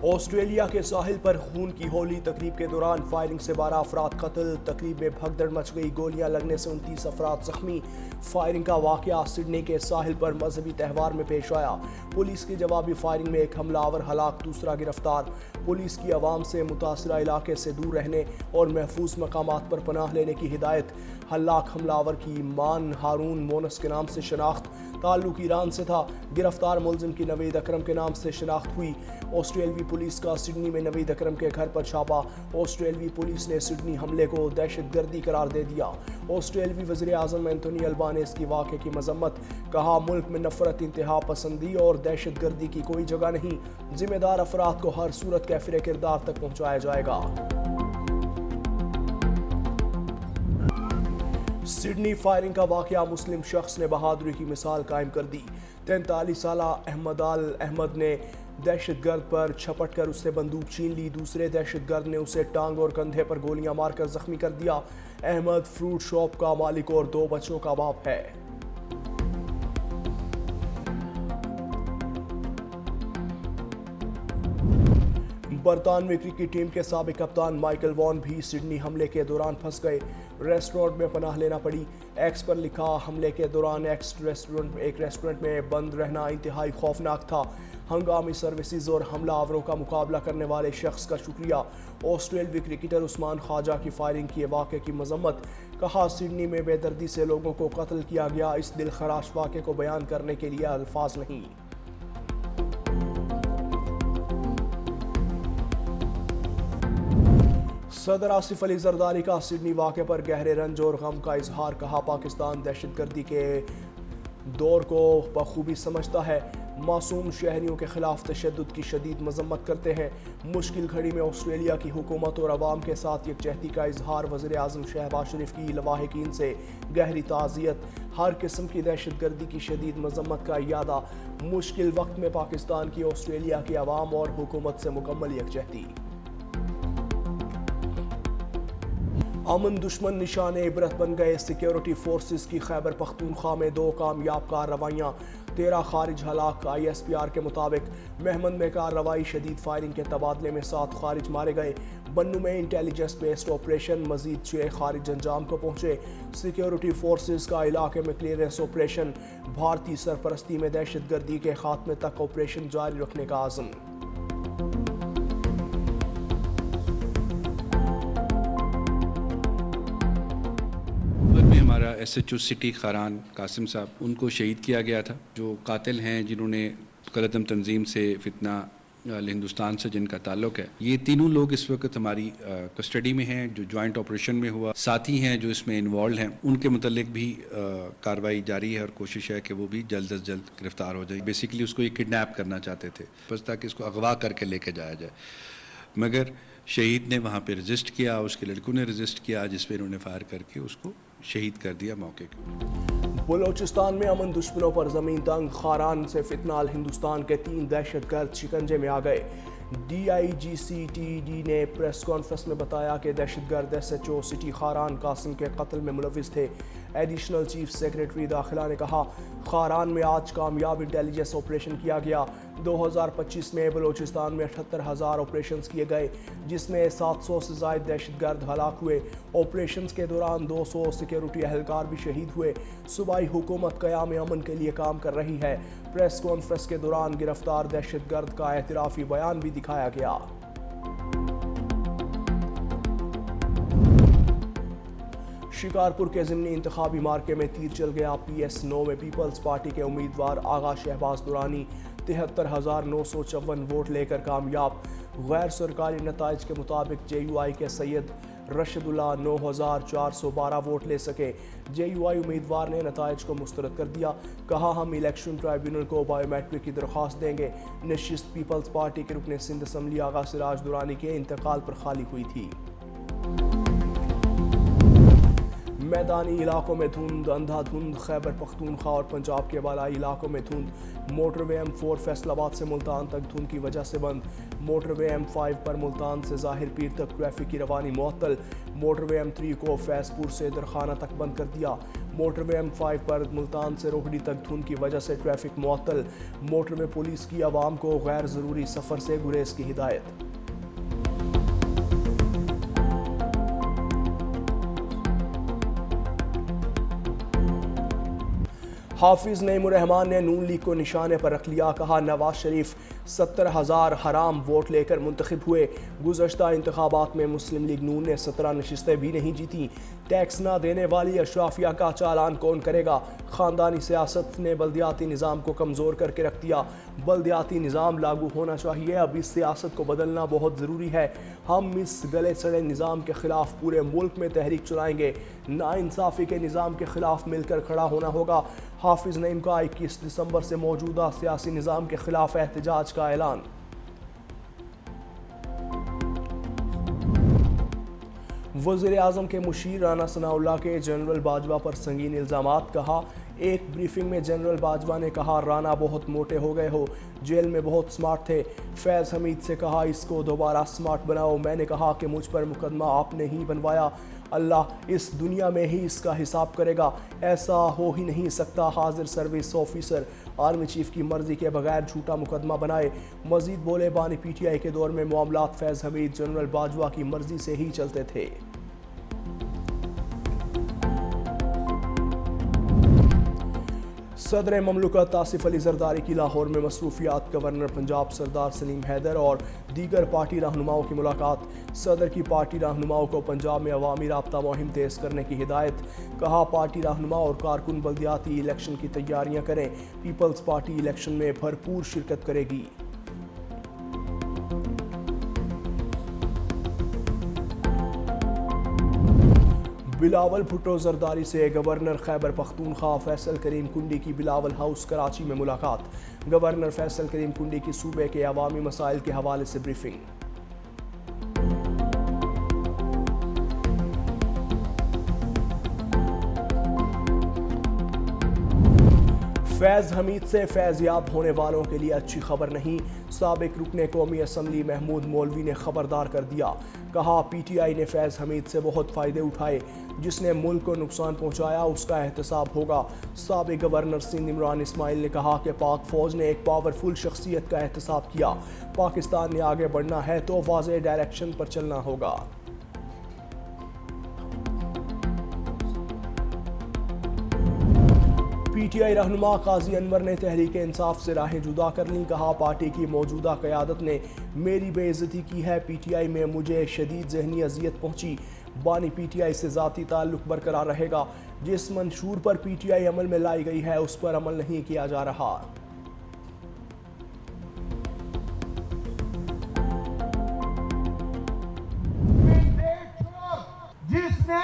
Australia کے ساحل پر خون کی ہولی تقریب کے دوران فائرنگ سے 12 افراد قتل، تقریب میں بھگدڑ مچ گئی، گولیاں لگنے سے 29 افراد زخمی۔ فائرنگ کا واقعہ سڈنی کے ساحل پر مذہبی تہوار میں پیش آیا۔ پولیس کی جوابی فائرنگ میں ایک حملہ آور ہلاک، دوسرا گرفتار۔ پولیس کی عوام سے متاثرہ علاقے سے دور رہنے اور محفوظ مقامات پر پناہ لینے کی ہدایت۔ ہلاک حملہ آور کی مان ہارون مونس کے نام سے شناخت، تعلق ایران سے تھا۔ گرفتار ملزم کی نوید اکرم کے نام سے شناخت ہوئی۔ آسٹریلوی پولیس کا سڈنی میں نوید اکرم کے گھر پر چھاپا۔ آسٹریلوی پولیس نے سڈنی حملے کو دہشت گردی قرار دے دیا۔ آسٹریلوی وزیر اعظم اینتھونی البانیز کی واقعے کی مذمت، کہا ملک میں نفرت، انتہا پسندی اور دہشت گردی کی کوئی جگہ نہیں، ذمہ دار افراد کو ہر صورت کیفر کردار تک پہنچایا جائے گا۔ سڈنی فائرنگ کا واقعہ، مسلم شخص نے بہادری کی مثال قائم کر دی۔ 43 سالہ احمد آل احمد نے دہشت گرد پر چھپٹ کر اس سے بندوق چھین لی، دوسرے دہشت گرد نے اسے ٹانگ اور کندھے پر گولیاں مار کر زخمی کر دیا۔ احمد فروٹ شاپ کا مالک اور 2 بچوں کا باپ ہے۔ برطانوی کرکٹ ٹیم کے سابق کپتان مائیکل وان بھی سڈنی حملے کے دوران پھنس گئے، ریسٹورنٹ میں پناہ لینا پڑی۔ ایکس پر لکھا، حملے کے دوران ایک ریسٹورنٹ میں بند رہنا انتہائی خوفناک تھا۔ ہنگامی سروسز اور حملہ آوروں کا مقابلہ کرنے والے شخص کا شکریہ۔ آسٹریلوی کرکٹر عثمان خواجہ کی فائرنگ کے واقعے کی مذمت، کہا سڈنی میں بے دردی سے لوگوں کو قتل کیا گیا، اس دل خراش واقعے کو بیان کرنے کے لیے الفاظ نہیں۔ صدر آصف علی زرداری کا سڈنی واقعے پر گہرے رنج اور غم کا اظہار، کہا پاکستان دہشت گردی کے دور کو بخوبی سمجھتا ہے، معصوم شہریوں کے خلاف تشدد کی شدید مذمت کرتے ہیں۔ مشکل گھڑی میں آسٹریلیا کی حکومت اور عوام کے ساتھ یکجہتی کا اظہار، وزیر اعظم شہباز شریف کی لواحقین سے گہری تعزیت، ہر قسم کی دہشت گردی کی شدید مذمت کا اعادہ، مشکل وقت میں پاکستان کی آسٹریلیا کی عوام اور حکومت سے مکمل یکجہتی۔ امن دشمن نشان عبرت بن گئے، سیکیورٹی فورسز کی خیبر پختونخوا میں 2 کامیاب کارروائیاں، 13 خارج ہلاک۔ ISPR کے مطابق مہمند میں کارروائی، شدید فائرنگ کے تبادلے میں 7 خارج مارے گئے۔ بنو میں انٹیلیجنس بیسڈ آپریشن، مزید 6 خارج انجام کو پہنچے۔ سیکیورٹی فورسز کا علاقے میں کلیئرنس آپریشن، بھارتی سرپرستی میں دہشت گردی کے خاتمے تک آپریشن جاری رکھنے کا عزم۔ ہمارا SHO سٹی خاران قاسم صاحب، ان کو شہید کیا گیا تھا، جو قاتل ہیں جنہوں نے قلعتم تنظیم سے فتنہ ہندوستان سے جن کا تعلق ہے، یہ تینوں لوگ اس وقت ہماری کسٹڈی میں ہیں، جو جوائنٹ آپریشن میں ہوا، ساتھی ہیں جو اس میں انوالوڈ ہیں، ان کے متعلق بھی کارروائی جاری ہے اور کوشش ہے کہ وہ بھی جلد از جلد گرفتار ہو جائے۔ بیسیکلی اس کو یہ کڈنیپ کرنا چاہتے تھے بس تاکہ اس کو اغوا کر کے لے کے جایا جائے، مگر شہید نے وہاں پہ رجسٹ کیا، اس کے لڑکوں نے رجسٹ کیا، جس پہ انہوں نے فائر کر کے اس کو شہید کر دیا موقع کے۔ بلوچستان میں امن دشمنوں پر زمین تنگ، خاران سے فتنہ ہندوستان کے 3 دہشت گرد شکنجے میں آ گئے۔ DIGCTD نے پریس کانفرنس میں بتایا کہ دہشت گرد SHO سٹی خاران قاسم کے قتل میں ملوث تھے۔ ایڈیشنل چیف سیکریٹری داخلہ نے کہا، خاران میں آج کامیاب انٹیلیجنس آپریشن کیا گیا۔ 2025 میں بلوچستان میں 78,000 آپریشنز کیے گئے، جس میں 700 سے زائد دہشت گرد ہلاک ہوئے۔ آپریشنز کے دوران 200 سیکیورٹی اہلکار بھی شہید ہوئے۔ صوبائی حکومت قیام امن کے لیے کام کر رہی ہے۔ پریس کانفرنس کے دوران گرفتار دہشت گرد کا اعترافی بیان بھی دکھایا گیا۔ شکارپور کے ضمنی انتخابی مارکے میں تیر چل گیا، PS9 میں پیپلز پارٹی کے امیدوار آغا شہباز درانی 73,954 ووٹ لے کر کامیاب۔ غیر سرکاری نتائج کے مطابق JUI کے سید رشد اللہ 9,412 ووٹ لے سکے۔ JUI امیدوار نے نتائج کو مسترد کر دیا، کہا ہم الیکشن ٹرائیبیونل کو بائیو میٹرک کی درخواست دیں گے۔ نشست پیپلز پارٹی کے رکن سندھ اسمبلی آغا سراج درانی کے انتقال پر خالی ہوئی تھی۔ میدانی علاقوں میں دھند، اندھا دھند، خیبر پختونخوا اور پنجاب کے بالائی علاقوں میں دھند، موٹر وے M4 فیصل آباد سے ملتان تک دھند کی وجہ سے بند، موٹر وے M5 پر ملتان سے ظاہر پیر تک ٹریفک کی روانی معطل، موٹر وے M3 کو فیض پور سے درخانہ تک بند کر دیا، موٹر وے M5 پر ملتان سے روہڑی تک دھند کی وجہ سے ٹریفک معطل، موٹر وے پولیس کی عوام کو غیر ضروری سفر سے گریز کی ہدایت۔ حافظ نعیم الرحمان نے نون لیگ کو نشانے پر رکھ لیا، کہا نواز شریف 70,000 حرام ووٹ لے کر منتخب ہوئے، گزشتہ انتخابات میں مسلم لیگ نون نے 17 نشستیں بھی نہیں جیتیں، ٹیکس نہ دینے والی اشرافیہ کا چالان کون کرے گا، خاندانی سیاست نے بلدیاتی نظام کو کمزور کر کے رکھ دیا، بلدیاتی نظام لاگو ہونا چاہیے، اب اس سیاست کو بدلنا بہت ضروری ہے، ہم اس گلے سڑے نظام کے خلاف پورے ملک میں تحریک چلائیں گے، ناانصافی کے نظام کے خلاف مل کر کھڑا ہونا ہوگا۔ حافظ نعیم کا 21 دسمبر سے موجودہ سیاسی نظام کے خلاف احتجاج کا اعلان۔ وزیر اعظم کے مشیر رانا ثناء اللہ کے جنرل باجوہ پر سنگین الزامات، کہا ایک بریفنگ میں جنرل باجوہ نے کہا رانا بہت موٹے ہو گئے ہو، جیل میں بہت سمارٹ تھے، فیض حمید سے کہا اس کو دوبارہ سمارٹ بناؤ، میں نے کہا کہ مجھ پر مقدمہ آپ نے ہی بنوایا، اللہ اس دنیا میں ہی اس کا حساب کرے گا، ایسا ہو ہی نہیں سکتا، حاضر سروس آفیسر آرمی چیف کی مرضی کے بغیر جھوٹا مقدمہ بنائے، مزید بولے بانی پی ٹی آئی کے دور میں معاملات فیض حمید جنرل باجوہ کی مرضی سے ہی چلتے تھے۔ صدر مملکت آصف علی زرداری کی لاہور میں مصروفیات، گورنر پنجاب سردار سلیم حیدر اور دیگر پارٹی رہنماؤں کی ملاقات، صدر کی پارٹی رہنماؤں کو پنجاب میں عوامی رابطہ مہم تیز کرنے کی ہدایت، کہا پارٹی رہنما اور کارکن بلدیاتی الیکشن کی تیاریاں کریں، پیپلز پارٹی الیکشن میں بھرپور شرکت کرے گی۔ بلاول بھٹو زرداری سے گورنر خیبر پختونخوا فیصل کریم کنڈی کی بلاول ہاؤس کراچی میں ملاقات، گورنر فیصل کریم کنڈی کی صوبے کے عوامی مسائل کے حوالے سے بریفنگ۔ فیض حمید سے فیض یاب ہونے والوں کے لیے اچھی خبر نہیں، سابق رکن قومی اسمبلی محمود مولوی نے خبردار کر دیا، کہا پی ٹی آئی نے فیض حمید سے بہت فائدے اٹھائے، جس نے ملک کو نقصان پہنچایا اس کا احتساب ہوگا۔ سابق گورنر سندھ عمران اسماعیل نے کہا کہ پاک فوج نے ایک پاورفل شخصیت کا احتساب کیا، پاکستان نے آگے بڑھنا ہے تو واضح ڈائریکشن پر چلنا ہوگا۔ پی ٹی آئی رہنما قاضی انور نے تحریک انصاف سے راہیں جدا کر لیں، کہا پارٹی کی موجودہ قیادت نے میری بے عزتی کی ہے، پی ٹی آئی میں مجھے شدید ذہنی اذیت پہنچی، بانی پی ٹی آئی سے ذاتی تعلق برقرار رہے گا، جس منشور پر پی ٹی آئی عمل میں لائی گئی ہے اس پر عمل نہیں کیا جا رہا۔ جس نے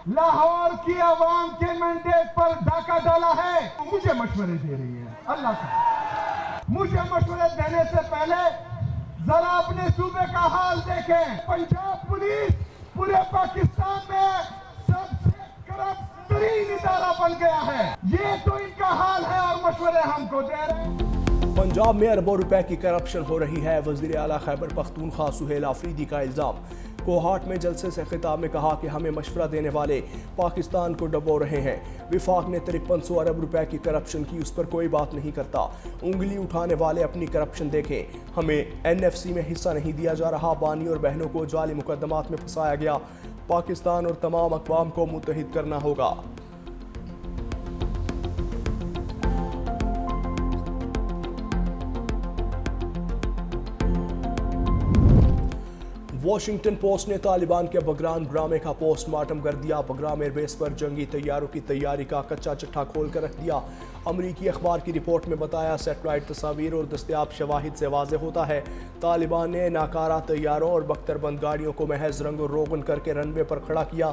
لاہور کی عوام کے مینڈیٹ پر ڈاکہ ڈالا ہے مجھے مشورے دے رہی ہے، اللہ کا مجھے مشورے دینے سے پہلے ذرا اپنے صوبے کا حال دیکھیں۔ پنجاب پولیس پورے پاکستان میں سب سے کرپٹ ترین ادارہ بن گیا ہے، یہ تو ان کا حال ہے اور مشورے ہم کو دے رہے ہیں۔ پنجاب میں اربوں روپے کی کرپشن ہو رہی ہے، وزیر اعلیٰ خیبر پختونخوا سہیل آفریدی کا الزام، کوہاٹ میں جلسے سے خطاب میں کہا کہ ہمیں مشورہ دینے والے پاکستان کو ڈبو رہے ہیں، وفاق نے 5300 ارب روپے کی کرپشن کی، اس پر کوئی بات نہیں کرتا، انگلی اٹھانے والے اپنی کرپشن دیکھیں، ہمیں این ایف سی میں حصہ نہیں دیا جا رہا، بانی اور بہنوں کو جعلی مقدمات میں پھنسایا گیا، پاکستان اور تمام اقوام کو متحد کرنا ہوگا۔ واشنگٹن پوسٹ نے طالبان کے بگرام ڈرامے کا پوسٹ مارٹم کر دیا، بگرام ایئر بیس پر جنگی طیاروں کی تیاری کا کچا چٹھا کھول کر رکھ دیا، امریکی اخبار کی رپورٹ میں بتایا سیٹلائٹ تصاویر اور دستیاب شواہد سے واضح ہوتا ہے طالبان نے ناکارہ طیاروں اور بختر بند گاڑیوں کو محض رنگ و روغن کر کے رن وے پر کھڑا کیا،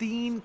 3